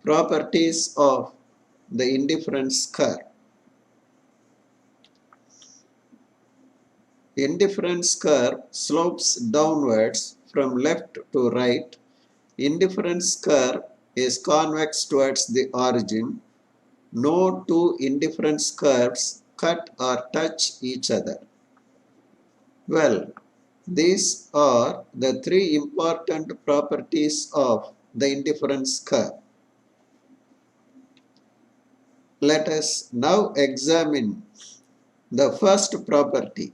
Properties of the indifference curve. Indifference curve slopes downwards from left to right. Indifference curve is convex towards the origin. No two indifference curves cut or touch each other. Well, these are the three important properties of the indifference curve. Let us now examine the first property.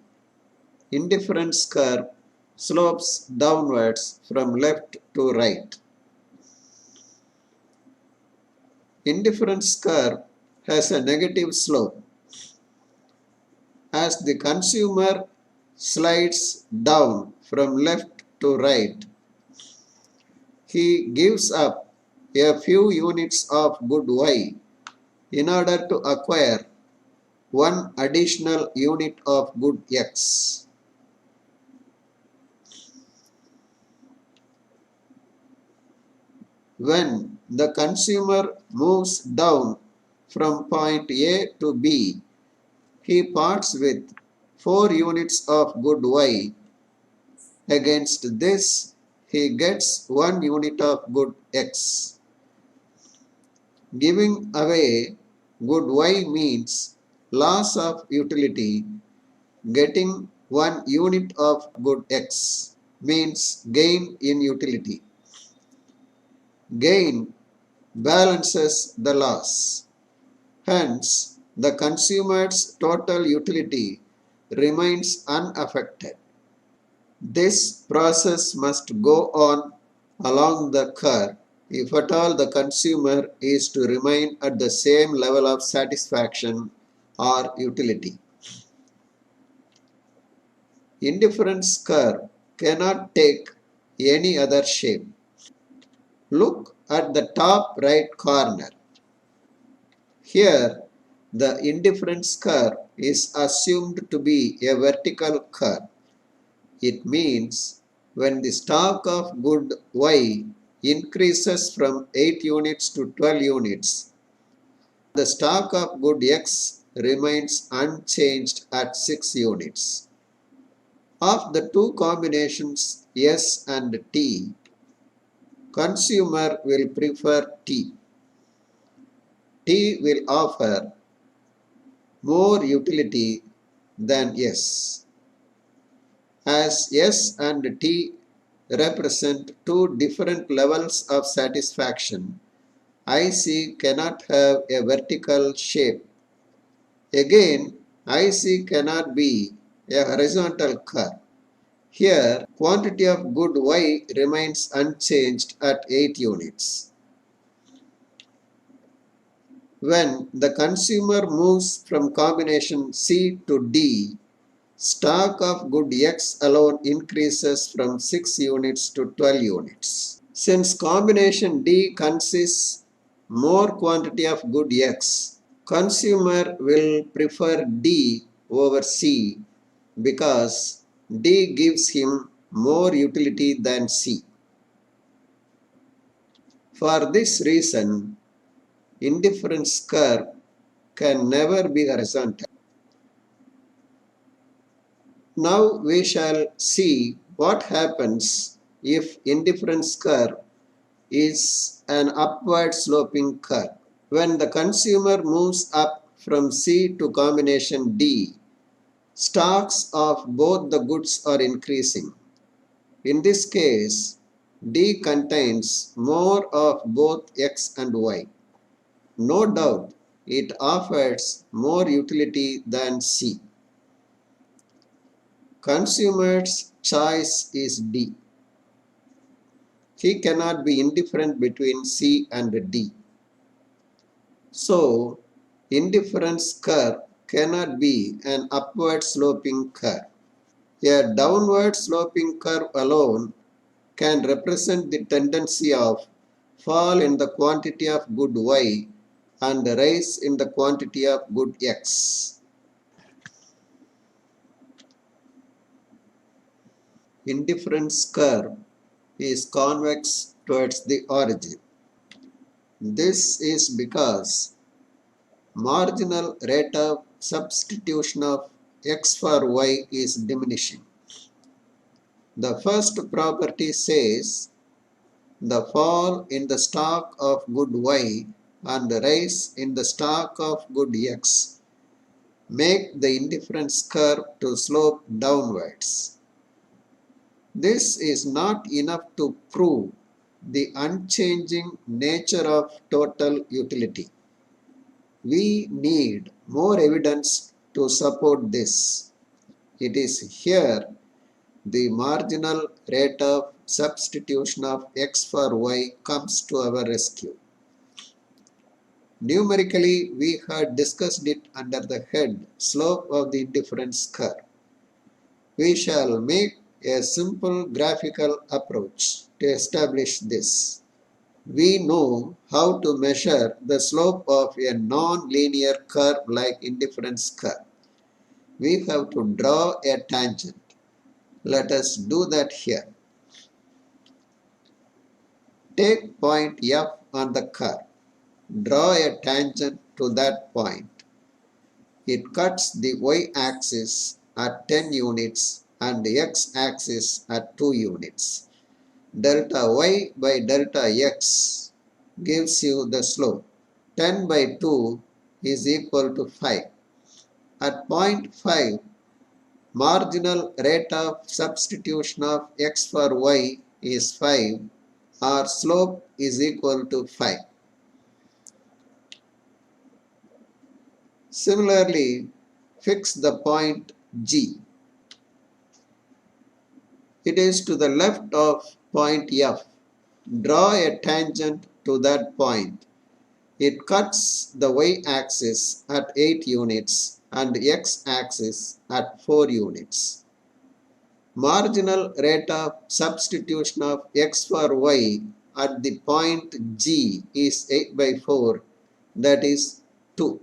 Indifference curve slopes downwards from left to right. Indifference curve has a negative slope. As the consumer slides down from left to right, he gives up a few units of good Y in order to acquire one additional unit of good X. When the consumer moves down from point A to B, he parts with 4 units of good Y. Against this, he gets 1 unit of good X. Giving away good Y means loss of utility. Getting 1 unit of good X means gain in utility. Gain balances the loss. Hence, the consumer's total utility remains unaffected. This process must go on along the curve if at all the consumer is to remain at the same level of satisfaction or utility. Indifference curve cannot take any other shape. Look at the top right corner. Here, the indifference curve is assumed to be a vertical curve. It means when the stock of good Y increases from 8 units to 12 units, the stock of good X remains unchanged at 6 units. Of the two combinations S and T, consumer will prefer T. T will offer more utility than S. As S and T represent two different levels of satisfaction, IC cannot have a vertical shape. Again, IC cannot be a horizontal curve. Here, quantity of good Y remains unchanged at 8 units. When the consumer moves from combination C to D, stock of good X alone increases from 6 units to 12 units. Since combination D consists more quantity of good X, consumer will prefer D over C because D gives him more utility than C. For this reason, indifference curve can never be horizontal. Now we shall see what happens if indifference curve is an upward sloping curve. When the consumer moves up from C to combination D, stocks of both the goods are increasing. In this case, D contains more of both X and Y. No doubt, it offers more utility than C. Consumer's choice is D. He cannot be indifferent between C and D. So, indifference curve cannot be an upward sloping curve. A downward sloping curve alone can represent the tendency of fall in the quantity of good Y and rise in the quantity of good X. Indifference curve is convex towards the origin. This is because marginal rate of substitution of x for y is diminishing. The first property says the fall in the stock of good y and rise in the stock of good x make the indifference curve to slope downwards. This is not enough to prove the unchanging nature of total utility. We need more evidence to support this. It is here the marginal rate of substitution of x for y comes to our rescue. Numerically, we had discussed it under the head slope of the indifference curve. We shall make a simple graphical approach to establish this. We know how to measure the slope of a non-linear curve like indifference curve. We have to draw a tangent. Let us do that here. Take point F on the curve. Draw a tangent to that point. It cuts the y-axis at 10 units and the x-axis at 2 units. Delta y by delta x gives you the slope. 10 by 2 is equal to 5. At point 5, marginal rate of substitution of x for y is 5. Our slope is equal to 5. Similarly, fix the point G. It is to the left of point F. Draw a tangent to that point. It cuts the y-axis at 8 units and x-axis at 4 units. Marginal rate of substitution of x for y at the point G is 8 by 4, that is 2.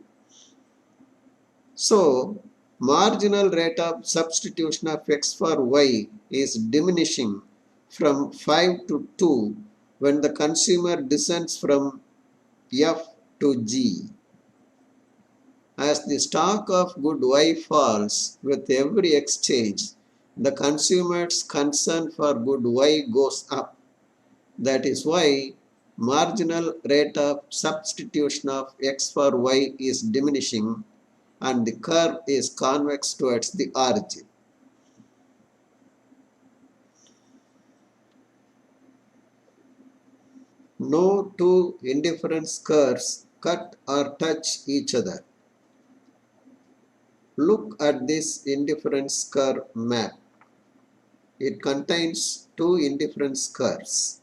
So, marginal rate of substitution of x for y is diminishing from 5 to 2 when the consumer descends from F to G. As the stock of good y falls with every exchange, the consumer's concern for good y goes up. That is why marginal rate of substitution of x for y is diminishing and the curve is convex towards the origin. No two indifference curves cut or touch each other. Look at this indifference curve map. It contains two indifference curves,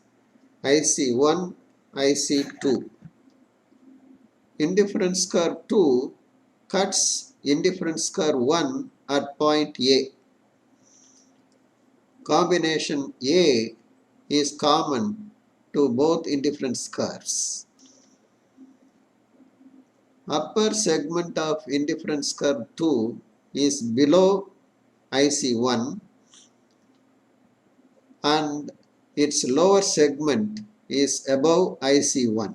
IC1, IC2. Indifference curve 2 cuts indifference curve 1 at point A. Combination A is common to both indifference curves. Upper segment of indifference curve 2 is below IC1 and its lower segment is above IC1.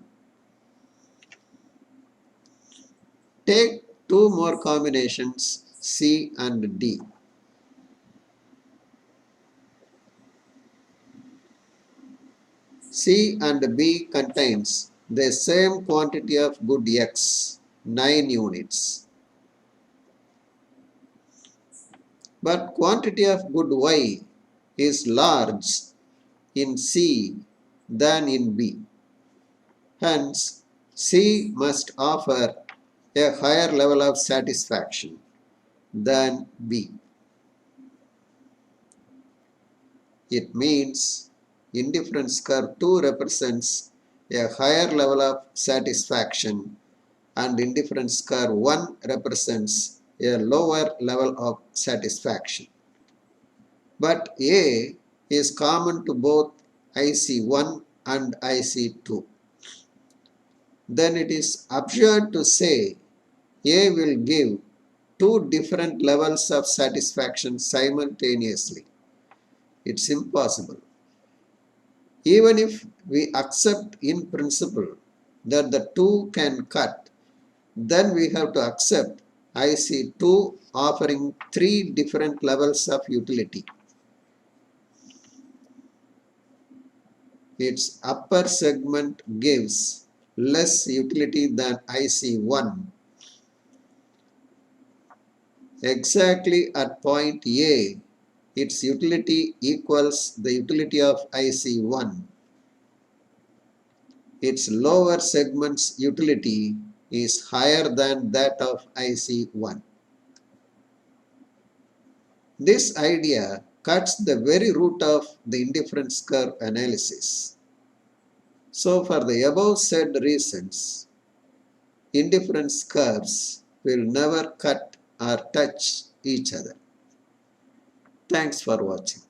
Take two more combinations C and D. C and B contains the same quantity of good X, 9 units. But quantity of good Y is large in C than in B. Hence, C must offer a higher level of satisfaction than B. It means indifference curve 2 represents a higher level of satisfaction and indifference curve 1 represents a lower level of satisfaction. But A is common to both IC1 and IC2. Then it is absurd to say A will give two different levels of satisfaction simultaneously. It's impossible. Even if we accept in principle that the two can cut, then we have to accept IC2 offering three different levels of utility. Its upper segment gives less utility than IC1. Exactly at point A, its utility equals the utility of IC1. Its lower segment's utility is higher than that of IC1. This idea cuts the very root of the indifference curve analysis. So for the above said reasons, indifference curves will never cut or touch each other. Thanks for watching.